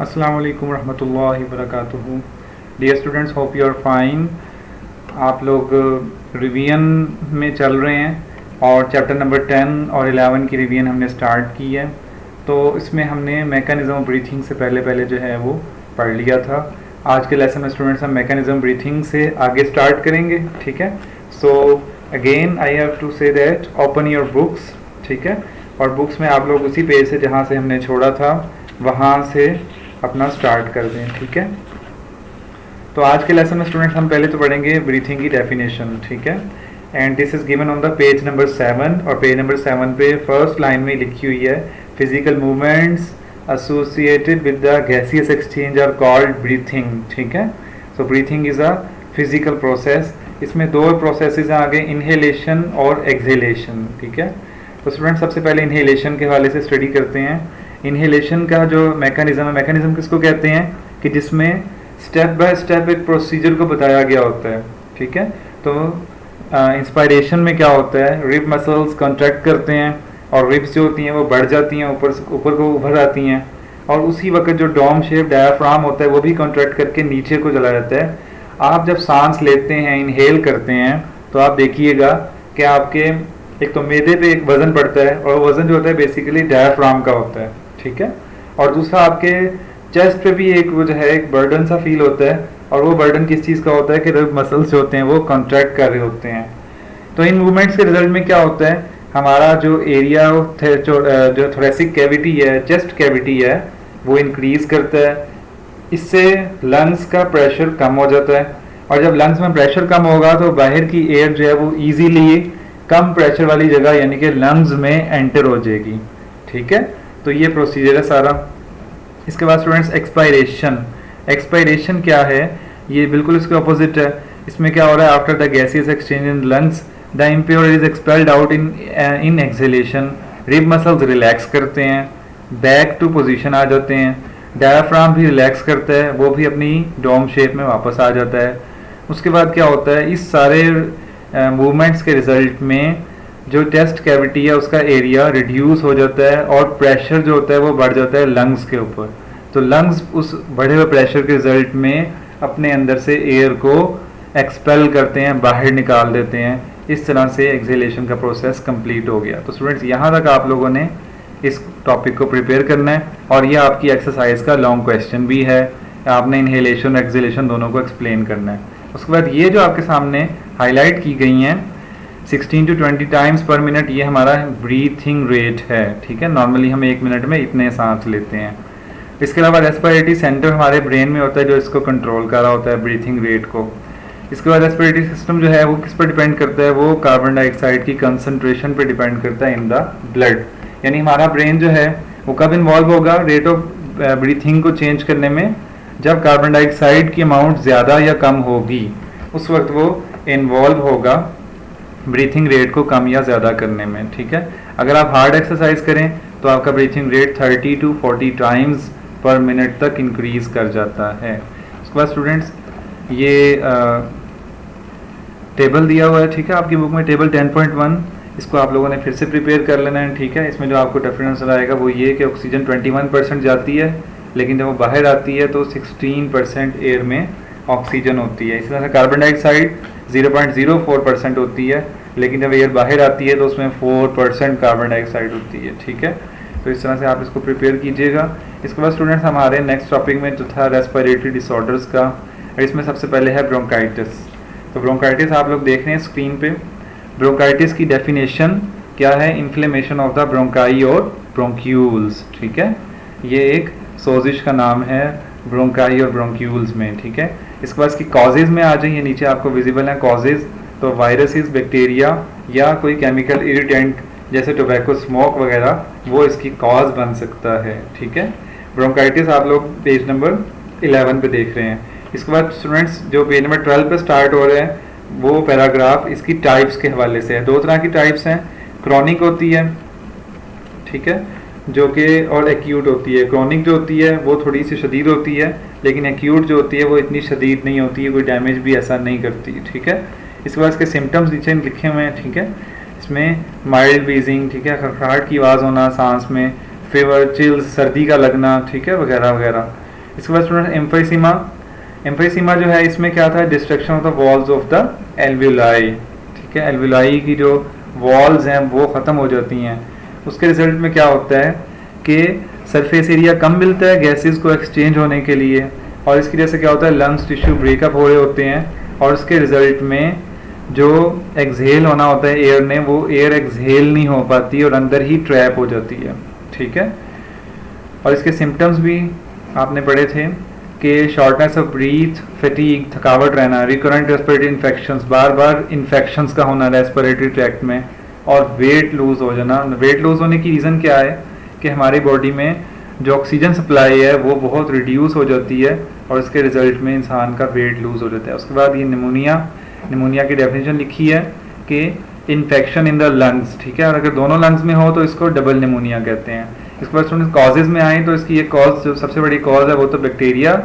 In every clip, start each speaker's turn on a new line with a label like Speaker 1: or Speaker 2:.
Speaker 1: अस्सलाम वालेकुम रहमतुल्लाहि वबरकातुहू। Dear students, hope you are fine. आप लोग रिवीजन में चल रहे हैं और चैप्टर नंबर 10 और 11 की रिवीजन हमने स्टार्ट की है। तो इसमें हमने मैकेनिज़्म ऑफ ब्रीथिंग से पहले जो है वो पढ़ लिया था। आज के लेसन में स्टूडेंट्स हम मैकेनिज़्म ब्रीथिंग से आगे स्टार्ट करेंगे, ठीक है। So again I have to say that open your books, ठीक है। और बुक्स में आप लोग उसी पेज से जहाँ से हमने छोड़ा था वहाँ से अपना स्टार्ट कर दें, ठीक है। तो आज के लेसन में स्टूडेंट्स हम पहले तो पढ़ेंगे ब्रीथिंग की डेफिनेशन, ठीक है। And this is given on the page number 7 और पेज नंबर 7 पे फर्स्ट लाइन में लिखी हुई है physical movements associated with the gaseous exchange are called breathing, ठीक है। So breathing is a physical process. इसमें दो प्रोसेसेस हैं आगे, इनहेलेशन और एक्सहेलेशन, ठीक है। तो स्टूडेंट सबसे पहले इनहेलेशन के हवाले से स्टडी करते हैं। इनहेलेशन का जो मैकेनिज्म है, मैकेनिज्म किसको कहते हैं कि जिसमें स्टेप बाय स्टेप एक प्रोसीजर को बताया गया होता है, ठीक है। तो इंस्पायरेशन में क्या होता है, रिब मसल्स कॉन्ट्रैक्ट करते हैं और रिब्स जो होती हैं वो बढ़ जाती हैं, ऊपर को उभर आती हैं, और उसी वक्त जो डोम शेप डायाफ्राम होता है वो भी कॉन्ट्रैक्ट करके नीचे को चला जाता है। आप जब सांस लेते हैं, इनहेल करते हैं, तो आप देखिएगा कि आपके एक तो मैदे पे एक वजन पड़ता है और वजन जो होता है बेसिकली डायाफ्राम का होता है, ठीक है। और दूसरा आपके चेस्ट पे भी एक वो जो है एक बर्डन सा फील होता है, और वो बर्डन किस चीज़ का होता है कि रिब मसल्स जो होते हैं वो कॉन्ट्रैक्ट कर रहे होते हैं। तो इन मूवमेंट्स के रिजल्ट में क्या होता है, हमारा जो एरिया जो थोरेसिक कैविटी है, चेस्ट कैविटी है, वो इंक्रीज करता है। इससे लंग्स का प्रेशर कम हो जाता है, और जब लंग्स में प्रेशर कम होगा तो बाहर की एयर जो है वो ईजीली कम प्रेशर वाली जगह यानी कि लंग्स में एंटर हो जाएगी, ठीक है। तो ये प्रोसीजर है सारा। इसके बाद स्टूडेंट्स एक्सपायरेशन। एक्सपायरेशन क्या है, ये बिल्कुल इसके ऑपोजिट है। इसमें क्या हो रहा है, after the gaseous exchange in lungs the impure is expelled out in exhalation. Rib muscles relax करते हैं, बैक टू पोजीशन आ जाते हैं, डायाफ्राम भी रिलैक्स करता है, वो भी अपनी डोम शेप में वापस आ जाता है। उसके बाद क्या होता है, इस सारे मूवमेंट्स के रिजल्ट में जो चेस्ट कैविटी है उसका एरिया रिड्यूस हो जाता है और प्रेशर जो होता है वो बढ़ जाता है लंग्स के ऊपर। तो लंग्स उस बढ़े हुए प्रेशर के रिजल्ट में अपने अंदर से एयर को एक्सपेल करते हैं, बाहर निकाल देते हैं। इस तरह से एक्सहेलेशन का प्रोसेस कंप्लीट हो गया। तो स्टूडेंट्स यहाँ तक आप लोगों ने इस टॉपिक को प्रिपेयर करना है, और ये आपकी एक्सरसाइज का लॉन्ग क्वेश्चन भी है। आपने इनहेलेशन और एक्सहेलेशन दोनों को एक्सप्लेन करना है। उसके बाद ये जो आपके सामने हाईलाइट की गई हैं 16 to 20 टाइम्स पर मिनट, ये हमारा ब्रीथिंग रेट है, ठीक है। नॉर्मली हम 1 मिनट में इतने सांस लेते हैं। इसके अलावा रेस्पिरेटरी सेंटर हमारे ब्रेन में होता है जो इसको कंट्रोल कर रहा होता है ब्रीथिंग रेट को। इसके बाद रेस्पिरेटरी सिस्टम जो है वो किस पर डिपेंड करता है, वो कार्बन डाइऑक्साइड की कंसंट्रेशन पर डिपेंड करता है इन द ब्लड। यानी हमारा ब्रेन जो है वो कब इन्वॉल्व होगा रेट ऑफ ब्रीथिंग को चेंज करने में, जब कार्बन डाइऑक्साइड की अमाउंट ज़्यादा या कम होगी उस वक्त वो इन्वॉल्व होगा ब्रीथिंग रेट को कम या ज़्यादा करने में, ठीक है। अगर आप हार्ड एक्सरसाइज करें तो आपका ब्रीथिंग रेट 30 to 40 टाइम्स पर मिनट तक इंक्रीज कर जाता है। उसके बाद स्टूडेंट्स ये टेबल दिया हुआ है, ठीक है, आपकी बुक में टेबल 10.1, इसको आप लोगों ने फिर से प्रिपेयर कर लेना है, ठीक है। इसमें जो आपको डिफरेंस आएगा वो ये कि ऑक्सीजन 21% जाती है, लेकिन जब वो बाहर आती है तो 16% एयर में ऑक्सीजन होती है। इसी तरह से कार्बन डाइऑक्साइड 0.04% होती है, लेकिन जब एयर बाहर आती है तो उसमें 4% कार्बन डाइऑक्साइड होती है, ठीक है। तो इस तरह से आप इसको प्रिपेयर कीजिएगा। इसके बाद स्टूडेंट्स हमारे नेक्स्ट टॉपिक में जो था रेस्पिरेटरी डिसऑर्डर्स का, इसमें सबसे पहले है ब्रोंकाइटिस। तो ब्रोंकाइटिस आप लोग देख रहे हैं स्क्रीन पे। ब्रोंकाइटिस की डेफिनेशन क्या है, इन्फ्लेमेशन ऑफ द ब्रोंकाई और ब्रोंक्यूल्स, ठीक है। ये एक सोजिश का नाम है ब्रोंकाई और ब्रोंक्यूल्स में, ठीक है। इसके बाद इसकी कॉजेज में आ जाइए, नीचे आपको विजिबल है कॉजेज। तो वायरसेस, बैक्टीरिया या कोई केमिकल इरिटेंट जैसे टोबैको स्मोक वगैरह वो इसकी कॉज बन सकता है, ठीक है। ब्रोंकाइटिस आप लोग पेज नंबर 11 पे देख रहे हैं। इसके बाद स्टूडेंट्स जो पेज नंबर 12 पे स्टार्ट हो रहे हैं वो पैराग्राफ इसकी टाइप्स के हवाले से है। दो तरह की टाइप्स हैं, क्रॉनिक होती है, ठीक है, जो कि और एक्यूट होती है। क्रॉनिक जो होती है वो थोड़ी सी शदीद होती है, लेकिन एक्यूट जो होती है वो इतनी शदीद नहीं होती है, कोई डैमेज भी ऐसा नहीं करती, ठीक है। इसके बाद इसके सिम्टम्स नीचे लिखे हुए हैं, ठीक है। इसमें माइल्ड वीजिंग, ठीक है, खड़खड़ाहट की आवाज़ होना सांस में, फीवर, चिल्स, सर्दी का लगना, ठीक है, वगैरह वगैरह। इसके बाद स्टूडेंट एम्फाइसीमा, एम्फाइसीमा जो है इसमें क्या था, destruction of the walls of the alveoli, ठीक है, एल्वियोलाई की जो वॉल्स हैं वो ख़त्म हो जाती हैं। उसके रिजल्ट में क्या होता है कि सरफेस एरिया कम मिलता है गैसेस को एक्सचेंज होने के लिए, और इसकी वजह से क्या होता है, लंग्स टिश्यू ब्रेकअप हो रहे होते हैं, और उसके रिजल्ट में जो एक्सहेल होना होता है एयर ने, वो एयर एक्सहेल नहीं हो पाती और अंदर ही ट्रैप हो जाती है, ठीक है। और इसके सिम्टम्स भी आपने पढ़े थे कि शॉर्टनेस ऑफ ब्रीथ, फटीग, थकावट रहना, रिकरेंट रेस्पिरेटरी इन्फेक्शंस, बार बार इन्फेक्शंस का होना रेस्पिरेटरी ट्रैक्ट में, और वेट लूज हो जाना। वेट लूज होने की रीज़न क्या है कि हमारी बॉडी में जो ऑक्सीजन सप्लाई है वो बहुत रिड्यूस हो जाती है, और इसके रिजल्ट में इंसान का वेट लूज हो जाता है। उसके बाद ये निमोनिया, निमोनिया की डेफिनेशन लिखी है कि इन्फेक्शन इन द लंग्स, ठीक है, और अगर दोनों लंग्स में हो तो इसको डबल निमोनिया कहते हैं। इसके बाद स्टूडेंट कॉजेज़ में आए तो इसकी एक कॉज, जो सबसे बड़ी कॉज है वो तो बैक्टीरिया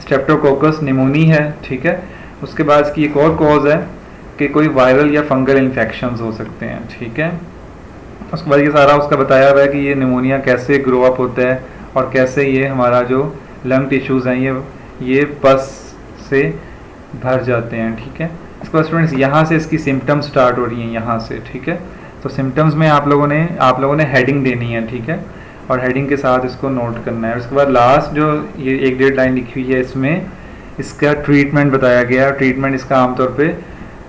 Speaker 1: स्ट्रेप्टोकोकस निमोनी है, ठीक है। उसके बाद इसकी एक और कॉज है कि कोई वायरल या फंगल इन्फेक्शंस हो सकते हैं, ठीक है। उसके बाद ये सारा उसका बताया हुआ है कि ये निमोनिया कैसे ग्रो अप होता है और कैसे ये हमारा जो लंग टिश्यूज़ हैं ये पस से भर जाते हैं, ठीक है। इसके बाद स्टूडेंट्स यहाँ से इसकी सिम्टम्स स्टार्ट हो रही हैं, यहाँ से, ठीक है। तो सिम्टम्स में आप लोगों ने हेडिंग देनी है, ठीक है, और हेडिंग के साथ इसको नोट करना है। उसके बाद लास्ट जो ये 1-1.5 लाइन लिखी हुई है इसमें इसका ट्रीटमेंट बताया गया है। ट्रीटमेंट इसका आमतौर पे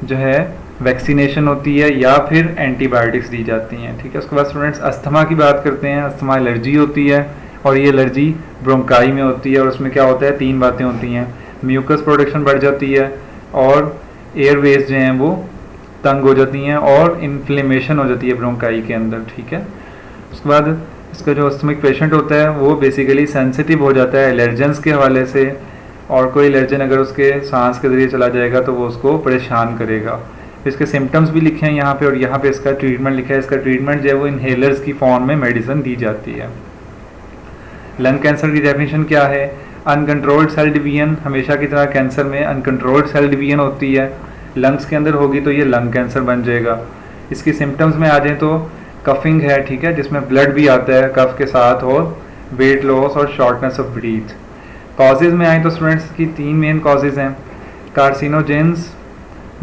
Speaker 1: जो है वैक्सीनेशन होती है या फिर एंटीबायोटिक्स दी जाती हैं, ठीक है। उसके बाद स्टूडेंट्स अस्थमा की बात करते हैं। अस्थमा एलर्जी होती है, और ये एलर्जी ब्रोंकाई में होती है, और उसमें क्या होता है, 3 बातें होती हैं, म्यूकस प्रोडक्शन बढ़ जाती है, और एयरवेज जो हैं वो तंग हो जाती हैं, और इन्फ्लेमेशन हो जाती है ब्रोंकाई के अंदर, ठीक है। उसके बाद इसका जो अस्थमिक पेशेंट होता है वो बेसिकली सेंसिटिव हो जाता है एलर्जेंस के हवाले से, और कोई एलर्जन अगर उसके सांस के ज़रिए चला जाएगा तो वो उसको परेशान करेगा। इसके सिम्टम्स भी लिखे हैं यहाँ पे, और यहाँ पे इसका ट्रीटमेंट लिखा है। इसका ट्रीटमेंट जो है वो इन्हेलर्स की फॉर्म में मेडिसिन दी जाती है। लंग कैंसर की डेफिनेशन क्या है, अनकंट्रोल्ड सेल डिवीजन, हमेशा की तरह कैंसर में अनकंट्रोल्ड सेल डिवीजन होती है, लंग्स के अंदर होगी तो ये लंग कैंसर बन जाएगा। इसकी सिम्टम्स में आ जाए तो कफिंग है, ठीक है, जिसमें ब्लड भी आता है कफ के साथ, और वेट लॉस और शॉर्टनेस ऑफ ब्रीथ। कॉजेज़ में आए तो स्टूडेंट्स की 3 मेन कॉजेज़ हैं। कार्सिनोजेंस,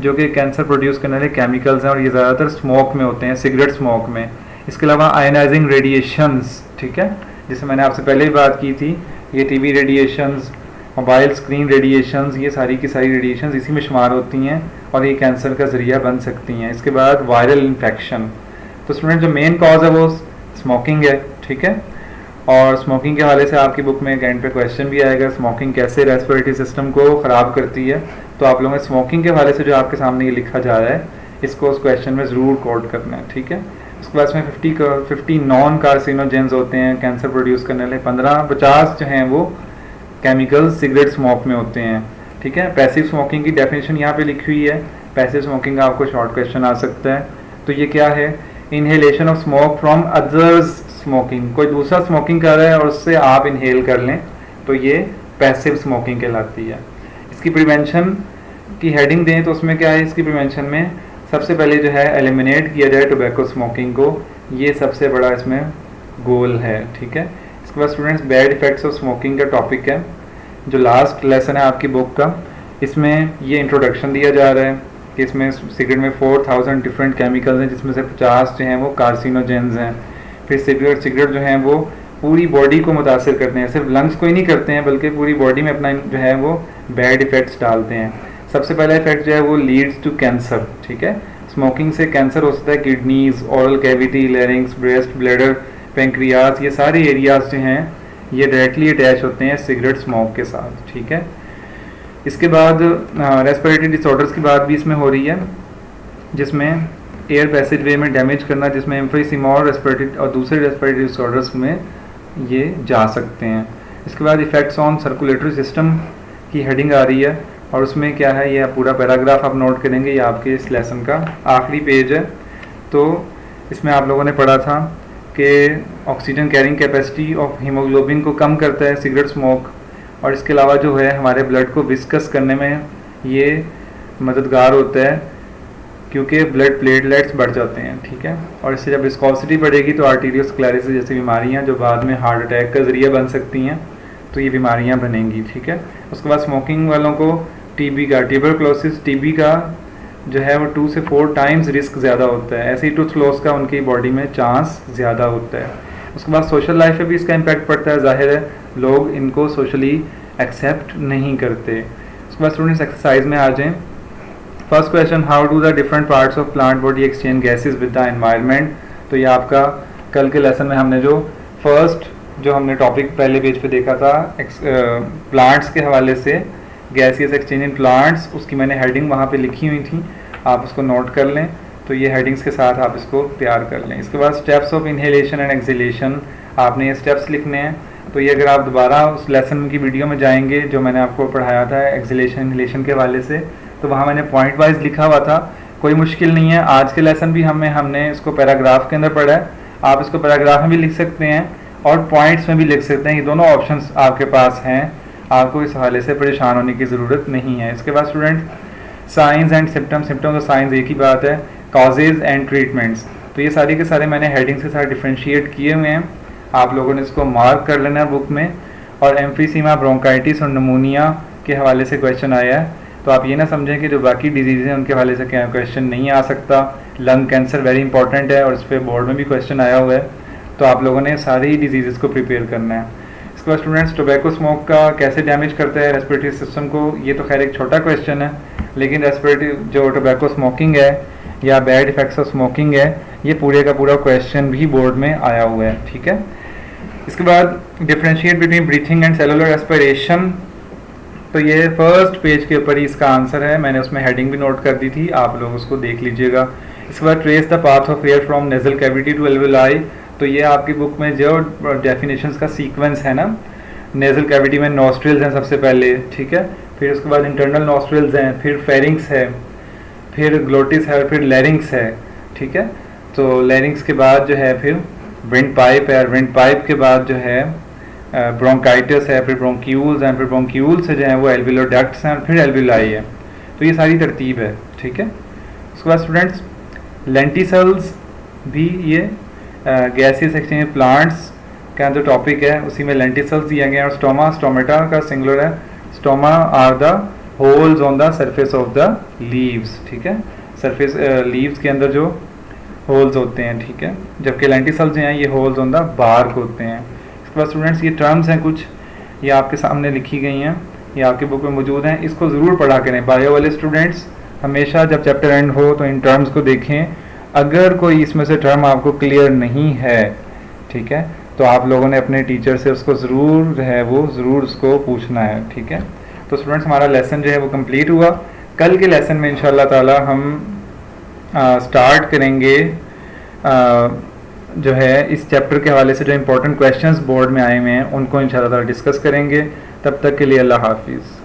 Speaker 1: जो कि कैंसर प्रोड्यूस करने वाले केमिकल्स हैं, और ये ज़्यादातर स्मोक में होते हैं, सिगरेट स्मोक में। इसके अलावा आयनाइजिंग रेडिएशंस, ठीक है, जिससे मैंने आपसे पहले ही बात की थी, ये TV radiations, mobile screen radiations, ये सारी की सारी रेडिएशंस इसी में शुमार होती हैं, और ये कैंसर का ज़रिया बन सकती हैं। इसके बाद वायरल इन्फेक्शन। तो स्टूडेंट जो मेन कॉज है वो स्मोकिंग है, ठीक है, और स्मोकिंग के हवाले से आपकी बुक में एक एंड पे क्वेश्चन भी आएगा, स्मोकिंग कैसे रेस्पिरेटरी सिस्टम को ख़राब करती है। तो आप लोगों ने स्मोकिंग के हवाले से जो आपके सामने ये लिखा जा रहा है इसको उस क्वेश्चन में ज़रूर कोड करना है, ठीक है। उसके बाद इसमें 50 नॉन कार्सिनोजेंस होते हैं कैंसर प्रोड्यूस करने वाले, 50 जो हैं वो केमिकल्स सिगरेट स्मोक में होते हैं, ठीक है। पैसिव स्मोकिंग की डेफिनेशन यहाँ पे लिखी हुई है। पैसिव स्मोकिंग का आपको शॉर्ट क्वेश्चन आ सकता है। तो ये क्या है, inhalation of smoke from others smoking, कोई दूसरा स्मोकिंग कर रहा है और उससे आप इनहेल कर लें तो ये पैसिव स्मोकिंग कहलाती है। इसकी प्रिवेंशन की हेडिंग दें तो उसमें क्या है, इसकी प्रिवेंशन में सबसे पहले जो है एलिमिनेट किया जाए टोबैको स्मोकिंग को, ये सबसे बड़ा इसमें गोल है, ठीक है। इसके बाद students bad effects of smoking का टॉपिक है, जो लास्ट लेसन है आपकी बुक का। इसमें ये इंट्रोडक्शन दिया जा रहा है कि इसमें सिगरेट में 4000 डिफरेंट केमिकल्स हैं, जिसमें से 50 जो हैं वो कार्सिनोजेंस हैं। फिर सिगरेट जो हैं वो पूरी बॉडी को मुतासर करते हैं, सिर्फ लंग्स को ही नहीं करते हैं बल्कि पूरी बॉडी में अपना जो है वो बैड इफ़ेक्ट्स डालते हैं। सबसे पहला इफेक्ट जो है वो लीड्स टू कैंसर, ठीक है। स्मोकिंग से कैंसर हो सकता है kidneys, oral cavity, larynx, breast, bladder, pancreas, ये सारे एरियाज जो हैं ये डायरेक्टली अटैच होते हैं सिगरेट स्मोक के साथ, ठीक है। इसके बाद रेस्पिरेटरी डिसऑर्डर्स की बात भी इसमें हो रही है, जिसमें एयर पैसेज वे में डैमेज करना, जिसमें एम्फीसीमा और रेस्पिरेटरी और दूसरे रेस्पिरेटरी डिसऑर्डर्स में ये जा सकते हैं। इसके बाद इफ़ेक्ट्स ऑन सर्कुलेटरी सिस्टम की हेडिंग आ रही है, और उसमें क्या है ये पूरा पैराग्राफ आप नोट करेंगे, ये आपके इस लेसन का आखिरी पेज है। तो इसमें आप लोगों ने पढ़ा था कि oxygen carrying capacity of haemoglobin को कम करता है सिगरेट स्मोक, और इसके अलावा जो है हमारे ब्लड को विस्कस करने में ये मददगार होता है क्योंकि ब्लड प्लेटलेट्स बढ़ जाते हैं, ठीक है। और इससे जब विस्कोसिटी बढ़ेगी तो आर्टीरियोस्क्लेरोसिस जैसी बीमारियां जो बाद में हार्ट अटैक का ज़रिया बन सकती हैं तो ये बीमारियां बनेंगी, ठीक है। उसके बाद स्मोकिंग वालों को टीबी का, ट्यूबरक्लोसिस, टीबी का जो है वो 2 से 4 टाइम्स रिस्क ज़्यादा होता है। ऐसे ही टूथ लॉस का उनकी बॉडी में चांस ज़्यादा होता है। उसके बाद सोशल लाइफ पे भी इसका इम्पैक्ट पड़ता है, जाहिर है लोग इनको सोशली एक्सेप्ट नहीं करते। उसके बाद स्टूडेंट्स एक्सरसाइज में आ जाएं। First question, how do the different parts of plant body exchange gases with the environment. तो ये आपका कल के लेसन में हमने जो हमने टॉपिक पहले पेज पे देखा था प्लांट्स के हवाले से, गैसियस एक्सचेंज इन प्लांट्स, उसकी मैंने हेडिंग वहाँ पे लिखी हुई थी, आप उसको नोट कर लें। तो ये हेडिंग्स के साथ आप इसको तैयार कर लें। इसके बाद steps of inhalation and exhalation, आपने ये स्टेप्स लिखने हैं। तो ये अगर आप दोबारा उस लेसन की वीडियो में जाएंगे जो मैंने आपको पढ़ाया था एक्सहेलेशन इनहेलेशन के हवाले से, तो वहाँ मैंने पॉइंट वाइज लिखा हुआ था, कोई मुश्किल नहीं है। आज के लेसन भी हमने इसको पैराग्राफ के अंदर पढ़ा है, आप इसको पैराग्राफ में भी लिख सकते हैं और पॉइंट्स में भी लिख सकते हैं। ये दोनों ऑप्शंस आपके पास हैं, आपको इस हवाले से परेशान होने की ज़रूरत नहीं है। इसके बाद student science and symptoms, symptoms और साइंस एक ही बात है, कॉजेज एंड ट्रीटमेंट्स। तो ये सारी के सारे मैंने हेडिंग्स के साथ डिफ्रेंशिएट किए हुए हैं, आप लोगों ने इसको मार्क कर लेना है बुक में। और एम्फीसीमा, ब्रोंकाइटिस और नमूनिया के हवाले से क्वेश्चन आया है, तो आप ये ना समझें कि जो बाकी डिजीज़ हैं उनके हवाले से क्या क्वेश्चन नहीं आ सकता। लंग कैंसर वेरी इंपॉर्टेंट है और इस पर बोर्ड में भी क्वेश्चन आया हुआ है, तो आप लोगों ने सारी डिजीज़ को प्रिपेयर करना है। इसके बाद स्टूडेंट्स, टोबैको स्मोक का कैसे डैमेज करता है रेस्पिरेटरी सिस्टम को, ये तो खैर एक छोटा क्वेश्चन है, लेकिन रेस्पिरेटरी जो टोबैको स्मोकिंग है या बैड इफेक्ट्स ऑफ स्मोकिंग है, ये पूरे का पूरा क्वेश्चन भी बोर्ड में आया हुआ है, ठीक है। इसके बाद differentiate between breathing and cellular respiration, तो ये फर्स्ट पेज के ऊपर ही इसका आंसर है, मैंने उसमें हेडिंग भी नोट कर दी थी, आप लोग उसको देख लीजिएगा। इसके बाद trace the path of air from nasal cavity to alveoli, तो ये आपकी बुक में जो डेफिनेशंस का सीक्वेंस है ना, नेजल कैविटी में नॉस्ट्रिल्स हैं सबसे पहले, ठीक है, फिर उसके बाद इंटरनल नॉस्ट्रिल्स हैं, फिर फेरिंग्स है, फिर ग्लोटिस है और फिर लैरिंग्स है, ठीक है। तो लैरिंग्स के बाद जो है फिर विंड पाइप है, विंड पाइप के बाद जो है ब्रोंकाइटिस है, फिर ब्रोंक्यूल्स हैं, फिर ब्रोंक्यूल से जो है वो एल्वियोलर डक्ट्स हैं और फिर एल्वियोलाई है। तो ये सारी तरतीब है, ठीक है। उसके बाद स्टूडेंट्स लेंटिसल्स भी ये गैसियस एक्सचेंज प्लांट्स का जो टॉपिक है उसी में लेंटिसल्स दिया गया है। और स्टोमा, स्टोमेटा का सिंगुलर है, stoma are the holes on the surface of the leaves, ठीक है, सरफेस लीव्स के अंदर जो होल्स होते हैं, ठीक है, जबकि लेंटिसल्स जो हैं ये होल्स ऑन द बार्क होते हैं। इसके बाद स्टूडेंट्स ये टर्म्स हैं कुछ, ये आपके सामने लिखी गई हैं, ये आपकी बुक में मौजूद हैं, इसको ज़रूर पढ़ा करें। बायो वाले स्टूडेंट्स हमेशा जब चैप्टर एंड हो तो इन टर्म्स को देखें, अगर कोई इसमें से टर्म आपको क्लियर नहीं है, ठीक है, तो आप लोगों ने अपने टीचर से उसको ज़रूर जो है वो ज़रूर उसको पूछना है, ठीक है। तो स्टूडेंट्स हमारा लेसन जो है वो कंप्लीट हुआ। कल के लेसन में इंशाल्लाह ताला हम स्टार्ट करेंगे जो है इस चैप्टर के हवाले से जो इंपॉर्टेंट क्वेश्चंस बोर्ड में आए हुए हैं उनको इंशाल्लाह ताला डिस्कस करेंगे। तब तक के लिए अल्लाह हाफिज़।